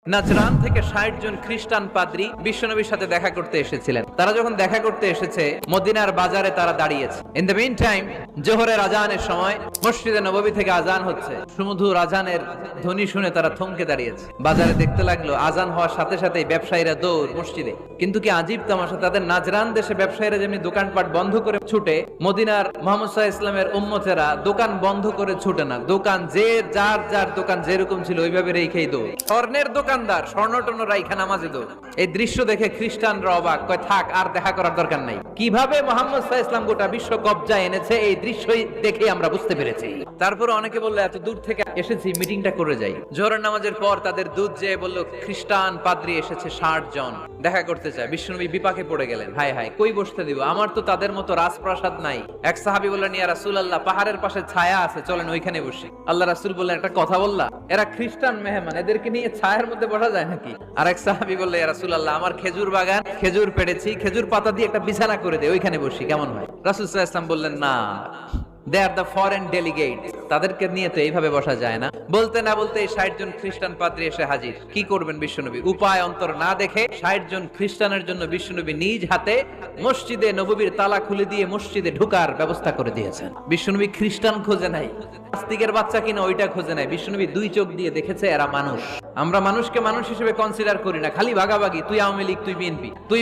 Najran থেকে ৬০ জন খ্রিস্টান পাদ্রী বিশ্বনবীর সাথে দেখা করতে এসেছিলেন। তারা যখন দেখা করতে এসেছে, মদিনার বাজারে তারা দাঁড়িয়েছে। ইন দ্য মিন টাইম, জোহরের আজানের সময় মসজিদে নববী থেকে আজান হচ্ছে। সুমধুর আজানের ধ্বনি শুনে তারা থমকে দাঁড়িয়েছে। বাজারে দেখতে লাগলো আজান হওয়ার সাথে সাথেই ব্যবসায়ীরা দৌড় মসজিদে। কিন্তু কি আজীব তামাশা, তাদের নাজরান দেশে ব্যবসায়ীরা যেমনি দোকানপাট বন্ধ করে ছুটে, মদিনার মুহাম্মদ সাল্লাল্লাহু আলাইহি ওয়াসাল্লামের উম্মতেরা দোকান বন্ধ করে ছুটে না। দোকান যার দোকান যেরকম ছিল ওইভাবে রেখেই দৌড়। স্বর্ণের দোকানদার স্বর্ণটন্য রাইখা নামাজে দৌড়। এই দৃশ্য দেখে খ্রিস্টানরা অবাক, কয় থাক আর দেখা করার দরকার নাই। কিভাবে মুহাম্মদ সাল্লাল্লাহু আলাইহি ওয়াসাল্লাম গোটা বিশ্ব কবজায় এনেছে এই দৃশ্যই দেখে আমরা বুঝতে পেরেছি। তারপর অনেকে বলল এত দূর থেকে এসেছি, মিটিংটা করে যাই। জোহরের নামাজের পর তাদের দূত যেয়ে বলল খ্রিস্টান পাদ্রী এসেছে ৬০ জন, দেখা করতে চায়। বিশ্বনবী বিপাকে পড়ে গেলেন, হায় হায় কই বসতে দিব, আমার তো তাদের মতো রাজপ্রাসাদ নাই। এক সাহাবী বললেন, ইয়া রাসূলুল্লাহ, পাহাড়ের পাশে ছায়া আছে, চলেন ওইখানে বসি। আল্লাহ রাসূল বললেন, একটা কথা বললা, এরা খ্রিস্টান মেহমান, এদেরকে নিয়ে ছায়ার মধ্যে বসা যায় নাকি? আর এক সাহাবী বললেন, ইয়া রাসূলুল্লাহ, আমার খেজুর বাগান, খেজুর পেড়েছি, খেজুর পাতা দিয়ে একটা বিছানা করে দে, ওইখানে বসি, কেমন হয়? রাসূল সাল্লাল্লাহু আলাইহি ওয়াসাল্লাম বললেন, না, দে আর দ্য ফরেন ডেলিগেট, তাদেরকে নিয়ে তো এইভাবে বসা যায় না। বলতে না বলতে ৬০ জন খ্রিস্টান পাদ্রী এসে হাজির। কি করবেন বিশ্বনবী? উপায় অন্তর না দেখে ৬০ জন খ্রিস্টানের জন্য বিশ্বনবী নিজ হাতে মসজিদে নববীর তালা খুলে দিয়ে মসজিদে ঢোকার ব্যবস্থা করে দিয়েছেন। বিশ্বনবী খ্রিস্টান খোঁজে নাই, নাস্তিকের বাচ্চা কিনা ওইটা খোঁজে নাই। বিশ্বনবী দুই চোখ দিয়ে দেখেছে এরা মানুষ। আমরা মানুষকে মানুষ হিসেবে কনসিডার করি না, খালি ভাগাভাগি, তুই আওয়ামী লীগ, তুই বিএনপি, তুই